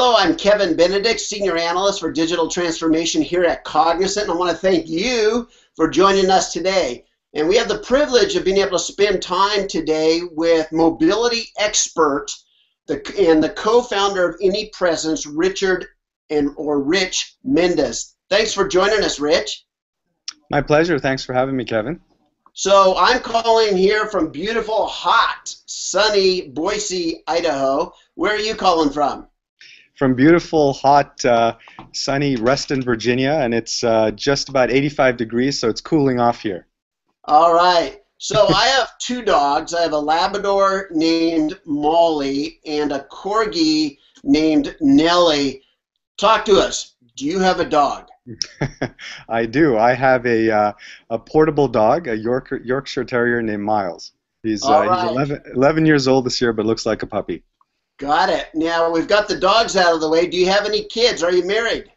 Hello, I'm Kevin Benedict, Senior Analyst for Digital Transformation here at Cognizant, and I want to thank you for joining us today. And we have the privilege of being able to spend time today with mobility expert and the co-founder of AnyPresence's, Rich Mendis. Thanks for joining us, Rich. My pleasure. Thanks for having me, Kevin. So I'm calling here from beautiful, hot, sunny Boise, Idaho. Where are you calling from? From beautiful, hot, sunny Reston, Virginia, and it's just about 85 degrees, so it's cooling off here. All right. So I have two dogs. I have a Labrador named Molly and a Corgi named Nellie. Talk to us. Do you have a dog? I do. I have a portable dog, a Yorkshire Terrier named Miles. He's 11 years old this year, but looks like a puppy. Got it. Now we've got the dogs out of the way. Do you have any kids? Are you married?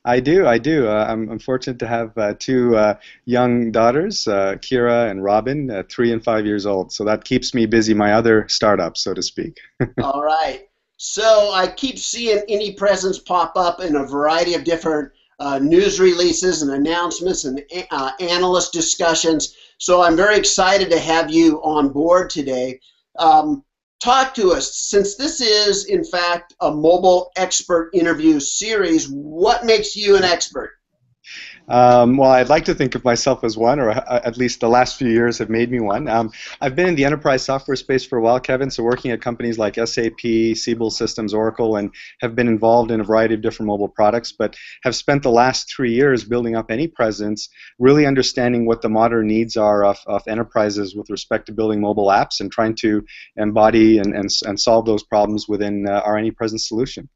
I do. I'm fortunate to have two young daughters, Kira and Robin, 3 and 5 years old. So that keeps me busy, my other startup, so to speak. All right. So I keep seeing AnyPresence pop up in a variety of different news releases and announcements and analyst discussions. So I'm very excited to have you on board today. Talk to us. Since this is, in fact, a mobile expert interview series, what makes you an expert? Well, I'd like to think of myself as one, or at least the last few years have made me one. I've been in the enterprise software space for a while, Kevin, so working at companies like SAP, Siebel Systems, Oracle, and have been involved in a variety of different mobile products, but have spent the last 3 years building up AnyPresence, really understanding what the modern needs are of enterprises with respect to building mobile apps and trying to embody and solve those problems within our AnyPresence solution.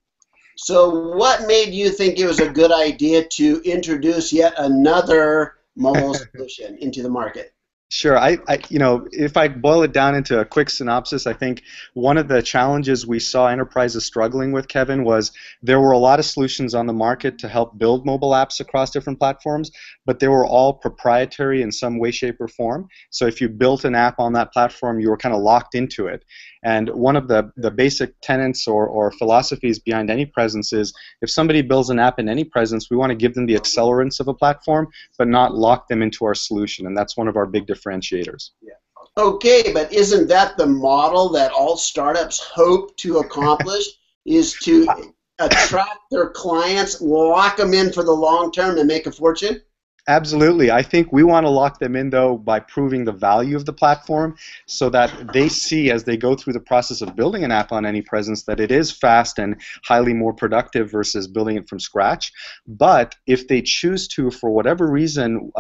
So what made you think it was a good idea to introduce yet another mobile solution into the market? Sure. If I boil it down into a quick synopsis, I think one of the challenges we saw enterprises struggling with, Kevin, was there were a lot of solutions on the market to help build mobile apps across different platforms, but they were all proprietary in some way, shape, or form. So if you built an app on that platform, you were kind of locked into it. And one of the basic tenets or philosophies behind AnyPresence is if somebody builds an app in AnyPresence, we want to give them the accelerants of a platform, but not lock them into our solution. And that's one of our big differentiators. Yeah. Okay, but isn't that the model that all startups hope to accomplish, is to attract their clients, lock them in for the long term, and make a fortune? Absolutely. I think we want to lock them in, though, by proving the value of the platform so that they see as they go through the process of building an app on AnyPresence that it is fast and highly more productive versus building it from scratch. But if they choose to, for whatever reason,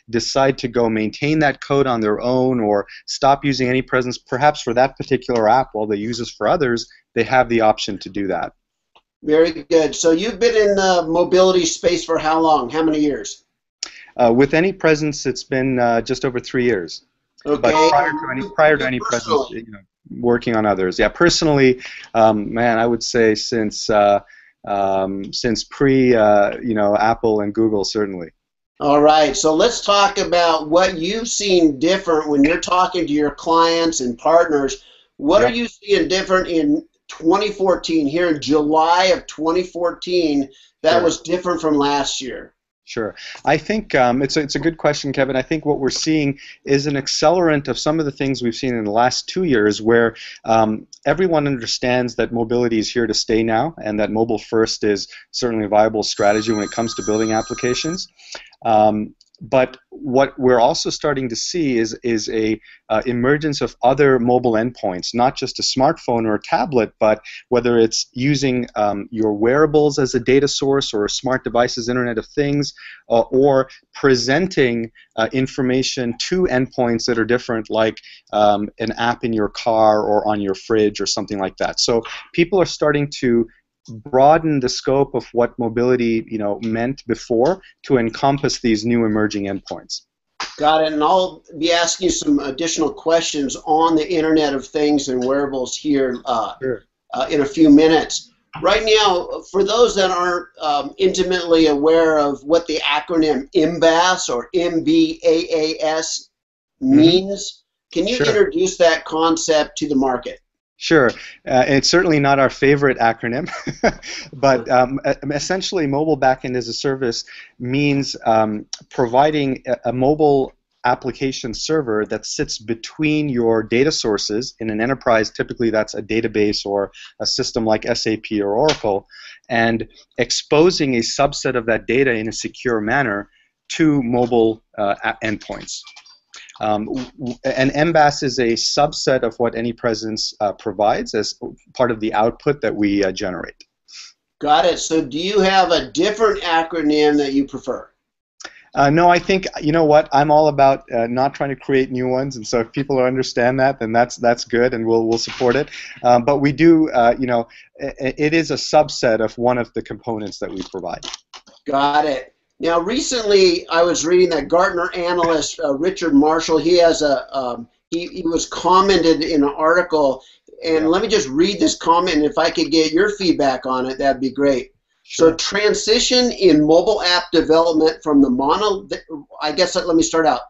decide to go maintain that code on their own or stop using AnyPresence, perhaps for that particular app while they use this for others, they have the option to do that. Very good. So you've been in the mobility space for how long? How many years? With AnyPresence, it's been just over 3 years. Okay. But prior to AnyPresence, working on others. Yeah, personally, man, I would say since pre, Apple and Google, certainly. All right. So let's talk about what you've seen different when you're talking to your clients and partners. What are you seeing different in 2014, here in July of 2014, that was different from last year? Sure. I think it's a good question, Kevin. I think what we're seeing is an accelerant of some of the things we've seen in the last 2 years where everyone understands that mobility is here to stay now and that mobile first is certainly a viable strategy when it comes to building applications. But what we're also starting to see is a emergence of other mobile endpoints, not just a smartphone or a tablet, but whether it's using your wearables as a data source or a smart devices, Internet of Things, or presenting information to endpoints that are different, like an app in your car or on your fridge or something like that. So people are starting to broaden the scope of what mobility, meant before to encompass these new emerging endpoints. Got it. And I'll be asking you some additional questions on the Internet of Things and wearables here in a few minutes. Right now, for those that aren't intimately aware of what the acronym MBaaS or MBaaS means, can you introduce that concept to the market? Sure. It's certainly not our favorite acronym, but essentially mobile backend as a service means providing a mobile application server that sits between your data sources in an enterprise. Typically that's a database or a system like SAP or Oracle, and exposing a subset of that data in a secure manner to mobile endpoints. And MBaaS is a subset of what AnyPresence provides as part of the output that we generate. Got it. So do you have a different acronym that you prefer? No, I think, you know what, I'm all about not trying to create new ones, and so if people understand that, then that's good, and we'll support it. But we do, you know, it is a subset of one of the components that we provide. Got it. Now, recently, I was reading that Gartner analyst Richard Marshall. He has he was commented in an article, and let me just read this comment. And if I could get your feedback on it, that'd be great. Sure. So, transition in mobile app development from the I guess let me start out.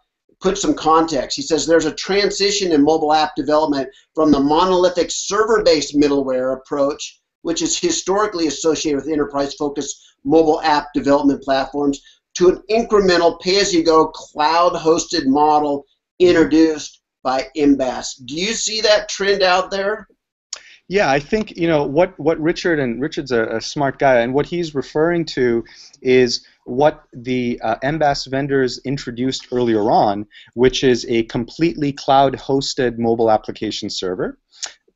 Put some context. He says there's a transition in mobile app development from the monolithic server-based middleware approach, which is historically associated with enterprise-focused mobile app development platforms, to an incremental pay-as-you-go cloud-hosted model introduced by MBaaS. Do you see that trend out there? Yeah, I think, you know, what Richard's a smart guy, and what he's referring to is what the MBaaS vendors introduced earlier on, which is a completely cloud-hosted mobile application server.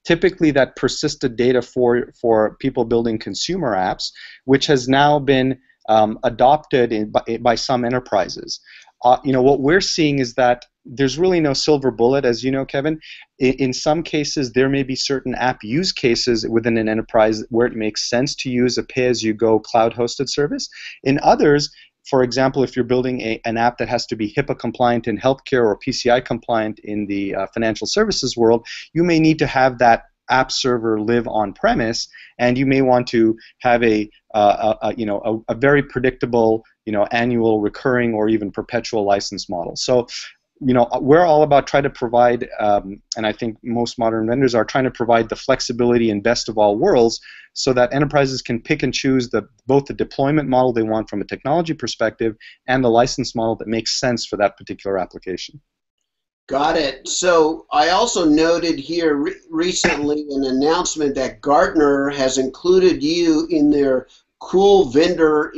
Typically that persisted data for people building consumer apps, which has now been adopted by some enterprises. You know, what we're seeing is that there's really no silver bullet, as you know, Kevin. In some cases, there may be certain app use cases within an enterprise where it makes sense to use a pay-as-you-go cloud-hosted service. In others, for example, if you're building an app that has to be HIPAA compliant in healthcare or PCI compliant in the financial services world, you may need to have that app server live on premise, and you may want to have a very predictable, you know, annual recurring or even perpetual license model. So, you know, we're all about trying to provide, and I think most modern vendors are trying to provide the flexibility and best of all worlds, so that enterprises can pick and choose both the deployment model they want from a technology perspective and the license model that makes sense for that particular application. Got it. So I also noted here recently an announcement that Gartner has included you in their cool vendor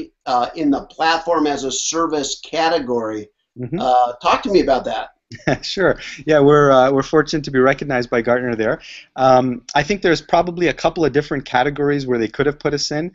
in the platform as a service category. Mm-hmm. Talk to me about that. Sure. Yeah, we're fortunate to be recognized by Gartner there. I think there's probably a couple of different categories where they could have put us in.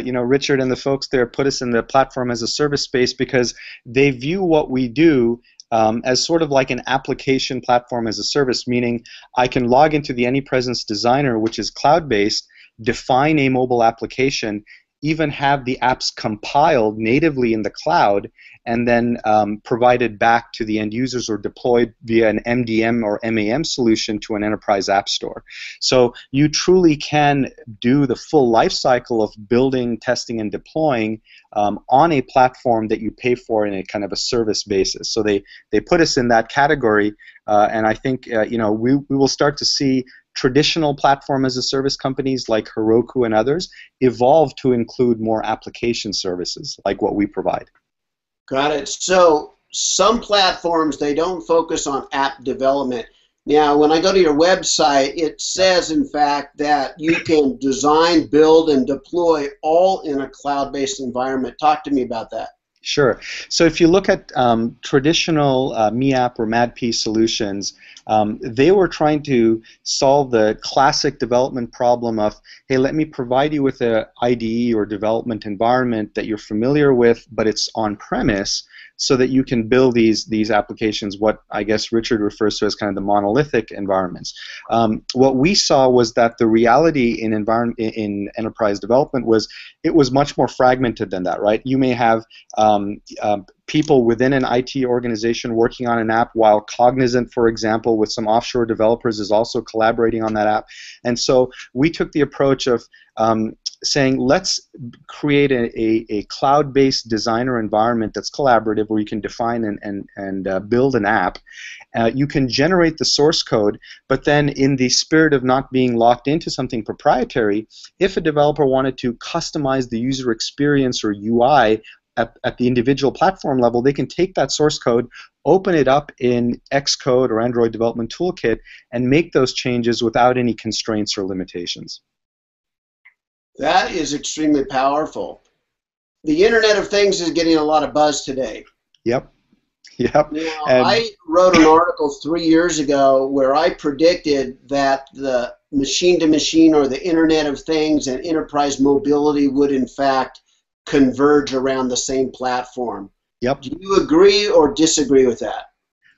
You know, Richard and the folks there put us in the platform as a service space because they view what we do as sort of like an application platform as a service, meaning I can log into the AnyPresence designer, which is cloud-based, define a mobile application, even have the apps compiled natively in the cloud, and then provided back to the end users or deployed via an MDM or MAM solution to an enterprise app store. So you truly can do the full life cycle of building, testing, and deploying on a platform that you pay for in a kind of a service basis. So they put us in that category, and I think you know, we will start to see traditional platform as a service companies like Heroku and others evolve to include more application services like what we provide. Got it. So some platforms, they don't focus on app development. Now, when I go to your website, it says, in fact, that you can design, build, and deploy all in a cloud-based environment. Talk to me about that. Sure. So if you look at traditional MeApp or MadP solutions, they were trying to solve the classic development problem of, hey, let me provide you with an IDE or development environment that you're familiar with, but it's on-premise, so that you can build these applications, what I guess Richard refers to as kind of the monolithic environments. What we saw was that the reality in enterprise development was it was much more fragmented than that, right? You may have people within an IT organization working on an app while Cognizant, for example, with some offshore developers is also collaborating on that app. And so we took the approach of saying, let's create a cloud-based designer environment that's collaborative, where you can define and build an app. You can generate the source code, but then in the spirit of not being locked into something proprietary, if a developer wanted to customize the user experience or UI at the individual platform level, they can take that source code, open it up in Xcode or Android Development Toolkit, and make those changes without any constraints or limitations. That is extremely powerful. The Internet of Things is getting a lot of buzz today. Yep. Yep. Now, I wrote an article 3 years ago where I predicted that the machine-to-machine, or the Internet of Things, and enterprise mobility would in fact converge around the same platform. Yep. Do you agree or disagree with that?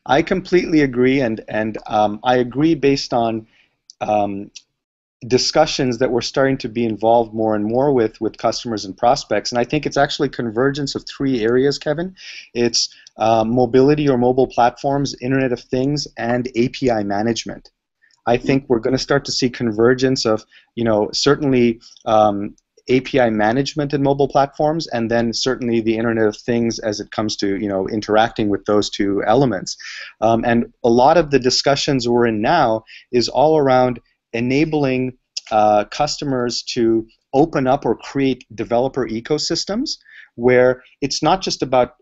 I completely agree, and I agree based on discussions that we're starting to be involved more and more with customers and prospects. And I think it's actually convergence of 3 areas, Kevin. It's mobility or mobile platforms, Internet of Things, and API management. I think we're going to start to see convergence of, certainly API management in mobile platforms, and then certainly the Internet of Things as it comes to interacting with those 2 elements. And a lot of the discussions we're in now is all around enabling customers to open up or create developer ecosystems where it's not just about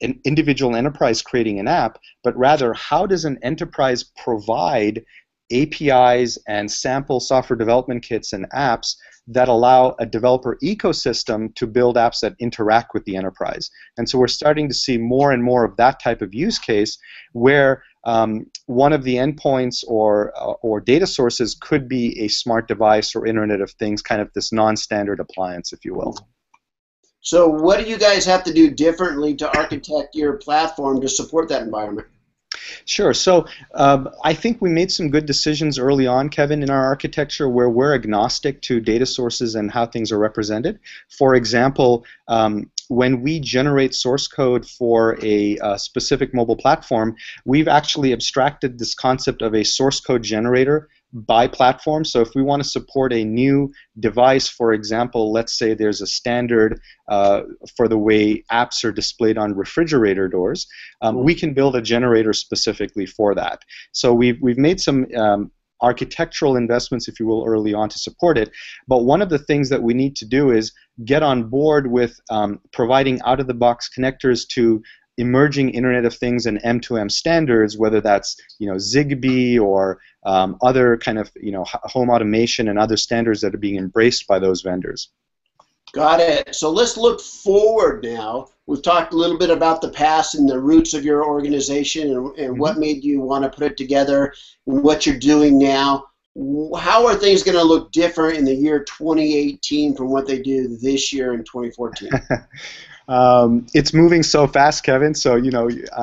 an individual enterprise creating an app, but rather how does an enterprise provide APIs and sample software development kits and apps that allow a developer ecosystem to build apps that interact with the enterprise. And so we're starting to see more and more of that type of use case where one of the endpoints or data sources could be a smart device or Internet of Things, kind of this non-standard appliance, if you will. So what do you guys have to do differently to architect your platform to support that environment? Sure. So I think we made some good decisions early on, Kevin, in our architecture where we're agnostic to data sources and how things are represented. For example, when we generate source code for a specific mobile platform, we've actually abstracted this concept of a source code generator by platform. So if we want to support a new device, for example, let's say there's a standard for the way apps are displayed on refrigerator doors, we can build a generator specifically for that. So we've made some architectural investments, if you will, early on to support it. But one of the things that we need to do is get on board with providing out-of-the-box connectors to emerging Internet of Things and M2M standards, whether that's Zigbee or other kind of home automation and other standards that are being embraced by those vendors. Got it. So let's look forward now. We've talked a little bit about the past and the roots of your organization and what made you want to put it together and what you're doing now. How are things going to look different in the year 2018 from what they do this year in 2014? It's moving so fast, Kevin. So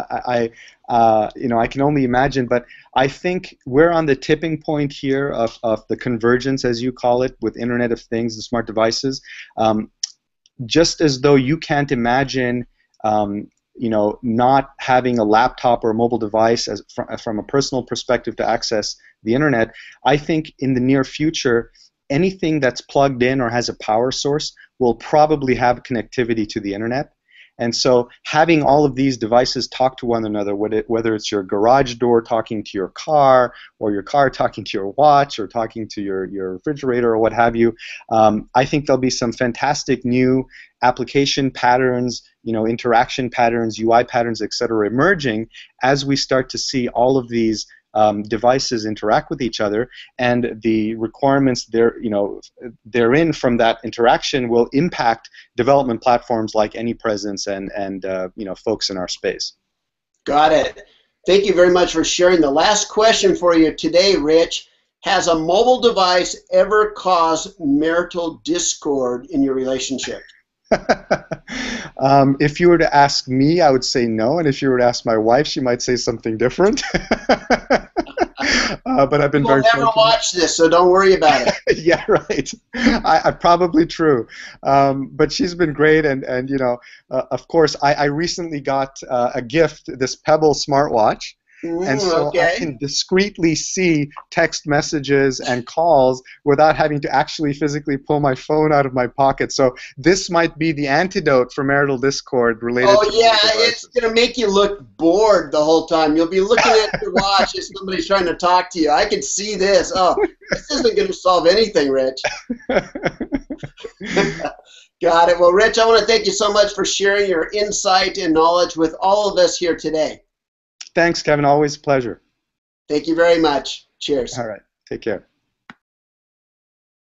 I can only imagine. But I think we're on the tipping point here of the convergence, as you call it, with Internet of Things and smart devices. Just as though you can't imagine, not having a laptop or a mobile device from a personal perspective to access the internet. I think in the near future, anything that's plugged in or has a power source will probably have connectivity to the internet. And so having all of these devices talk to one another, whether it's your garage door talking to your car, or your car talking to your watch, or talking to your refrigerator, or what have you, I think there'll be some fantastic new application patterns, interaction patterns, UI patterns, etc., emerging as we start to see all of these devices interact with each other, and the requirements therein from that interaction will impact development platforms like AnyPresence and folks in our space. Got it. Thank you very much for sharing. The last question for you today, Rich. Has a mobile device ever caused marital discord in your relationship? If you were to ask me, I would say no, and if you were to ask my wife, she might say something different. But I've been very fortunate. We'll never watch this, so don't worry about it. Yeah, right. Probably true. But she's been great, and of course, I recently got a gift, this Pebble smartwatch. And so Okay. I can discreetly see text messages and calls without having to actually physically pull my phone out of my pocket. So this might be the antidote for marital discord related Oh to yeah, mobile it's devices. gonna make you look bored the whole time. You'll be looking at your watch as somebody's trying to talk to you. I can see this. Oh, this isn't gonna solve anything, Rich. Got it. Well, Rich, I want to thank you so much for sharing your insight and knowledge with all of us here today. Thanks, Kevin. Always a pleasure. Thank you very much. Cheers. All right. Take care.